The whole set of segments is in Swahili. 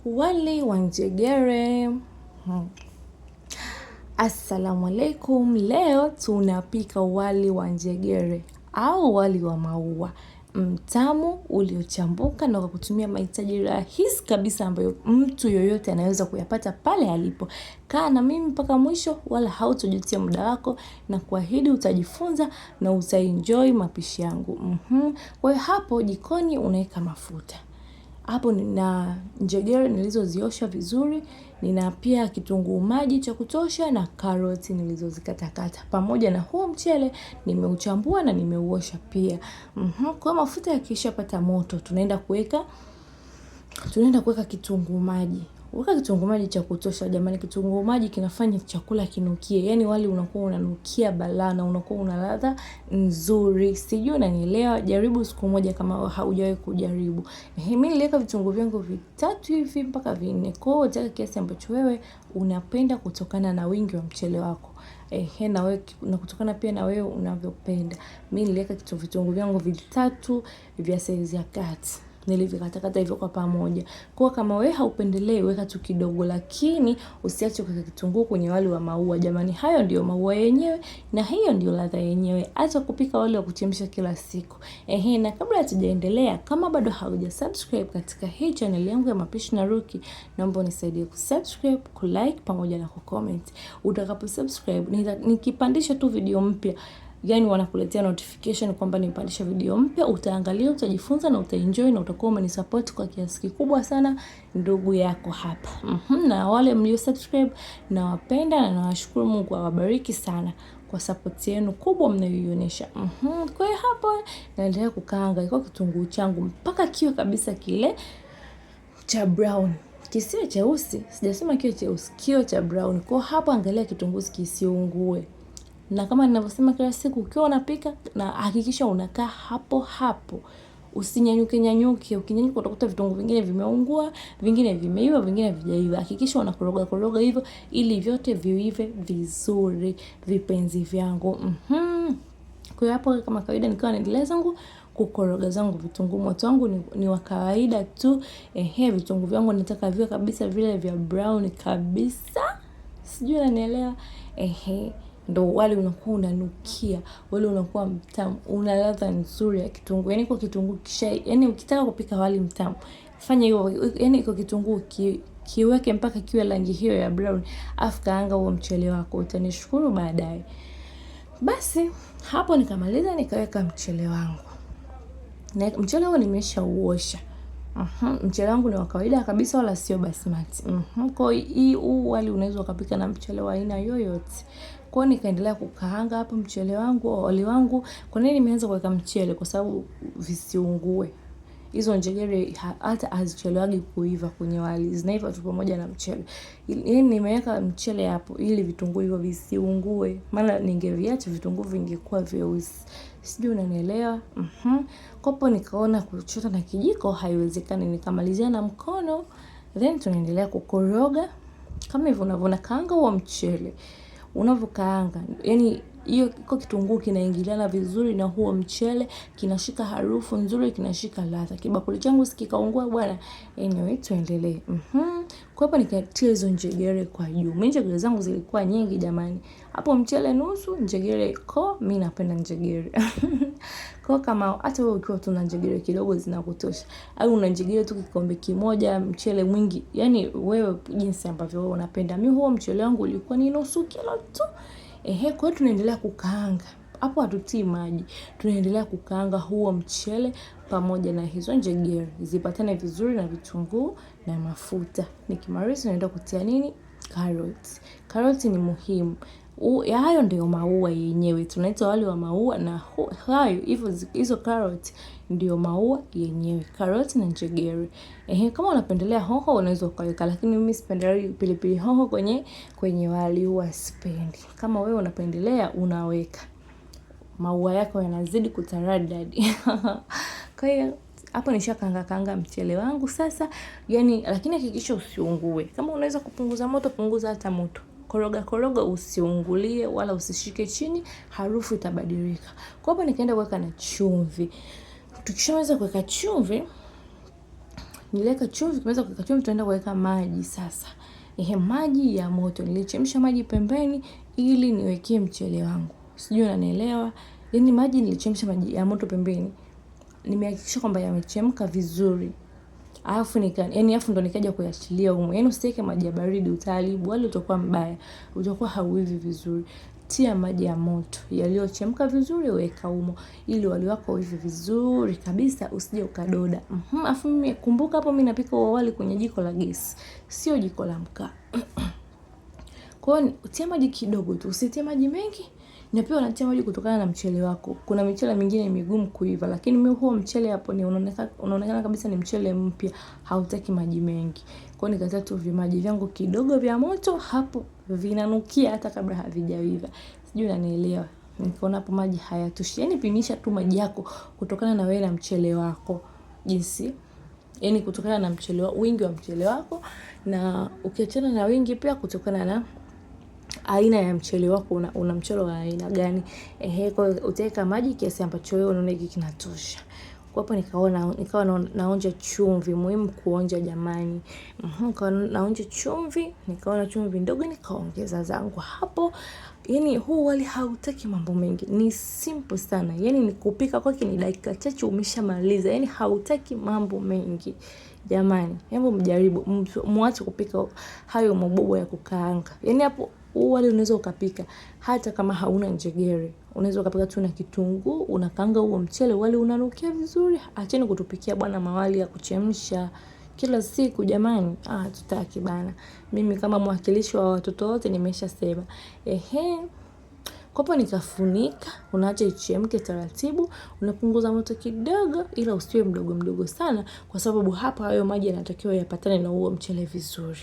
Wali wa njegere. Assalamu alaikum. Leo tunapika wali wa njegere au wali wa maua mtamu uliochambuka na kwa kutumia mahitaji rahisi kabisa ambayo mtu yoyote anaweza kuyapata pale alipo. Kaa na mimi mpaka mwisho wala hautojutia muda wako, na kuahidi utajifunza na utaenjoy mapishi yangu. Kwa hiyo hapo jikoni unaweka mafuta. Hapo nina njegere nilizoziosha vizuri, nina pia kitunguu maji cha kutosha na karoti nilizozikatakata. Pamoja na huo mchele nimeuchambua na nimeuosha pia. Kwa mafuta yakishapata moto, tunaenda kuweka kitunguu maji. Weka kitunguu maji cha kutosha jamani, kitunguu maji kinafanya chakula kinukie. Yaani wali unakuwa unanukia balaa na unakuwa una ladha nzuri. Sijui unanielewa, jaribu siku moja kama haujawahi kujaribu. Mimi niliweka vitunguu vyangu 3 hivi mpaka 4. Kwa hiyo utaweka kiasi ambacho wewe unapenda kutokana na wingi wa mchele wako. Na kutokana pia na wewe unavyopenda. Mimi niliweka vitunguu vyangu 3 vya size ya kati. Nilivikatakata hivyo kwa pamoja. Kwa kama wewe haupendelei weka tu kidogo, lakini usiache kuweka kitunguu kwenye wali wa maua jamani. Hayo ndio maua yenyewe na hiyo ndio ladha yenyewe. Acha kupika wali wa kuchemsha kila siku. Na kabla hatujaendelea, kama bado haujasubscribe katika hii channel yangu ya Mapishi na Ruki, naomba unisaidie kusubscribe, kulike pamoja na kucomment. Utakaposubscribe, nikipandisha tu video mpya, yani wanakuletea notification kwamba nimepandisha video mpya, utaangalia, utajifunza na utaenjoy na utakuwa umenisupport kwa kiasi kikubwa sana, ndugu yako hapa. Na wale mlio subscribe nawapenda na nawashukuru, Mungu awabariki sana kwa support yenu kubwa mnayoionyesha. Kwa hiyo hapo naendelea kukaanga iko kitunguu changu mpaka kiwe kabisa kile cha brown. Kisiwe cheusi, sijasema kiwe cheusi, kiwe cha brown. Kwa hapo angalia kitunguu kisiungue. Na kama ninavyosema kila siku, ukiwa unapika na hakikisha unakaa hapo hapo. Usinyanyuke. Ukinyanyuka utakuta vitunguu vingine vimeungua, vingine vimeiva, vingine havijaiva. Hakikisha unakoroga hivyo ili vyote viive vizuri, vipenzi vyangu. Kwa hiyo hapo kama kawaida nikiwa naendelea zangu kukoroga zangu vitunguu, moto wangu ni wa kawaida tu. Vitunguu vyangu nataka viwe kabisa vile vya brown kabisa. Sijui unanielewa? Ndo wali unakuwa unanukia, wali unakuwa mtamu, una ladha nzuri ya kitunguu. Yaani kwa kitunguu yaani ukitaka kupika wali mtamu, fanya hiyo. Yaani kwa kitunguu kiweke mpaka kiwe rangi hiyo ya brown, afu kaanga huo mchele wako, utanishukuru baadaye. Basi hapo nikamaliza nikaweka mchele wangu. Na mchele wangu nimeshauosha. Mchele wangu ni wa kawaida kabisa, wala sio basmati. Kwa hiyo wali unaweza kupika na mchele wa aina yoyote. Kwa hiyo nikaendelea kukaanga hapo mchele wangu, wali wangu. Kwa nini nimeanza kuweka mchele? Kwa sababu visiungue. Hizo njegere hata hazichelewagi kuiva kwenye wali, zinaiva tu pamoja na mchele. Yaani nimeweka mchele hapo ili vitunguu hivyo visiungue, maana ningeviacha vitunguu vingekuwa vyeusi. Sijui unanielewa? Kwa hapo nikaona kuchota na kijiko haiwezekani, nikamalizia na mkono. Then tunaendelea kukoroga kama hivyo unavyoona kaanga huo mchele. Unavyokaanga, yani hiyo iko kitunguu kinaingiliana vizuri na huo mchele, kinashika harufu nzuri, kinashika ladha. Kibakuli changu sikikaungua bwana. Anyway, tuendelee. Kwa hapo nikatia hizo njegere kwa juu. Mimi njegere zangu zilikuwa nyingi jamani. Hapo mchele nusu, njegere ko, mimi napenda njegere. Kwa kama hata wewe ukiwa tuna njegere kidogo zinakutosha, au una njegere tu kikombe kimoja, mchele mwingi, yani wewe jinsi ambavyo wewe unapenda. Mimi huo mchele wangu ulikuwa ni nusu kilo tu. Kwa hiyo tunaendelea kukaanga. Hapo hatutii maji. Tunaendelea kukaanga huo mchele pamoja na hizo njegere zipatane vizuri na vitunguu na mafuta. Nikimaliza naenda kutia nini? Karoti. Karoti ni muhimu. Hayo ndio maua yenyewe. Tunaita wali wa maua, na hayo hizo karoti ndio maua yenyewe. Karoti na njegere. Kama unapendelea hoho unaweza ukaweka, lakini mimi sipendelei pilipili hoho kwenye wali, huwa sipendi. Kama wewe unapendelea unaweka. Maua yako yanazidi kutaradadi. Kwa hiyo hapo nishakaanga mchele wangu sasa. Yaani lakini hakikisha usiungue. Kama unaweza kupunguza moto, punguza hata moto. Koroga usiungulie wala usishike chini, harufu itabadilika. Kwa hapo nikaenda kuweka na chumvi. Tukishamaliza kuweka chumvi, niliweka chumvi, kimeweza kuweka chumvi, tunaenda kuweka maji sasa. Maji ya moto. Nilichemsha maji pembeni ili niwekee mchele wangu. Sijui unanielewa? Yaani maji nilichemsha maji ya moto pembeni. Nimehakikisha kwamba yamechemka vizuri. Alafu ndo nikaja kuyachilia humo. Yaani usiweke maji ya baridi, utaharibu, wali utakuwa mbaya. Utakuwa hauivi vizuri. Tia maji ya moto yaliyochemka vizuri, weka humo ili wali wako uive vizuri kabisa, usije ukadoda. Alafu mimi kumbuka hapo mimi napika wali kwenye jiko la gesi, sio jiko la mkaa. Kwa hiyo tia maji kidogo tu, usitie maji mengi. Na pia unatia maji kutokana na mchele wako. Kuna michele mingine migumu kuiva, lakini mimi huo mchele hapo ni unaonekana kabisa ni mchele mpya, hautaki maji mengi. Kwa hiyo nikatia tu vimaji vyangu kidogo vya moto, hapo vinanukia hata kabla havijaiva. Sijui unanielewa? Nikaona hapo maji hayatoshi. Yaani pimisha tu maji yako kutokana na wewe na mchele wako. Jinsi, yaani kutokana na wingi wa mchele wako, na ukiachana na wingi pia kutokana na aina ya mchele wako, una mchele wa aina gani. Kwa utaweka maji kiasi ambacho wewe unaona hiki kinatosha. Kwa hapo nikawa naonja chumvi, muhimu kuonja jamani. Nikawa naonja chumvi, nikaona chumvi ndogo, nikaongeza zangu hapo. Yaani huu wali hautaki mambo mengi, ni simple sana. Yaani ni kupika kwake ni dakika chache umeshamaliza. Yaani hautaki mambo mengi. Jamani, hebu mjaribu, muache kupika hayo mabobo ya kukaanga. Yaani hapo wali unaweza ukapika hata kama hauna njegere. Unaweza ukapika tu na kitunguu, unakaanga huo mchele, wali unanukia vizuri. Acheni kutupikia bwana mawali ya kuchemsha kila siku jamani. Tutaki bana. Mimi kama mwakilishi wa watoto wote nimeshasema. Kwa hapo nikafunika, unaacha ichemke taratibu, unapunguza moto kidogo ila usiwe mdogo sana, kwa sababu hapa hayo maji yanatakiwa yapatane na huo mchele vizuri.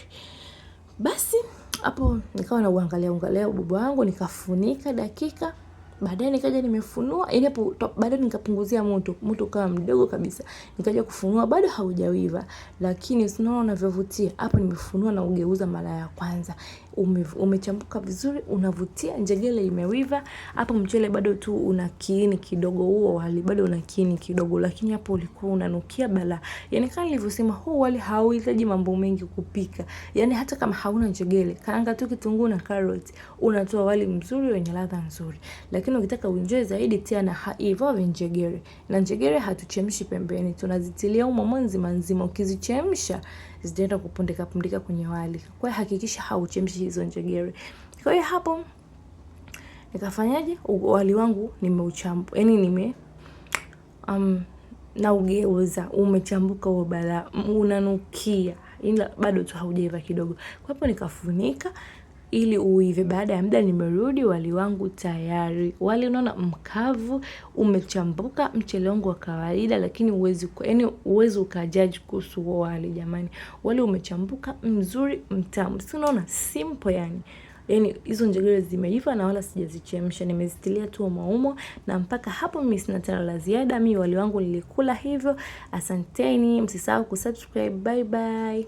Basi hapo nikawa na uangalia ububu wangu, nikafunika dakika. Baadaye nikaja nimefunua, ile hapo baadaye nikapunguzia moto kama mdogo kabisa. Nikaja kufunua, bado haujawiva, lakini unaona unavyovutia. Hapo nimefunua na ugeuza mara ya kwanza. Umechambuka vizuri, unavutia, njegele imewiva. Hapo mchele bado tu una kiini kidogo, huo wali bado una kiini kidogo, lakini hapo ulikuwa unanukia bala. Yaani kama nilivyosema, huu wali hauhitaji mambo mengi kupika. Yaani hata kama hauna njegele, kaanga tu kitunguu na karoti, unatoa wali mzuri wenye ladha nzuri. Lakini ukitaka uenjoy zaidi, tia na hivyo njegere. Na njegere hatuchemshi pembeni, tunazitilia humo nzima. Ukizichemsha zitaenda kupondeka kwenye wali. Kwa hiyo hakikisha hauchemshi hizo njegere. Kwa hiyo hapo nikafanyaje? Wali wangu nimeuchambua, yaani na ugeuza, umechambuka huo bala, unanukia, ila bado tu haujaiva kidogo. Kwa hapo nikafunika ili uive. Baada ya muda nimerudi, wali wangu tayari. Wali unaona mkavu, umechambuka, mchele wangu wa kawaida, lakini uwezi ukajudge kuhusu wali jamani. Wali umechambuka, mzuri, mtamu. Si unaona simple yani. Yaani hizo njegere zimeiva na wala sijazichemsha, nimezitilia tu umo. Na mpaka hapo mimi sina tena la ziada. Mimi wali wangu nilikula hivyo. Asanteni, msisahau kusubscribe. Bye bye.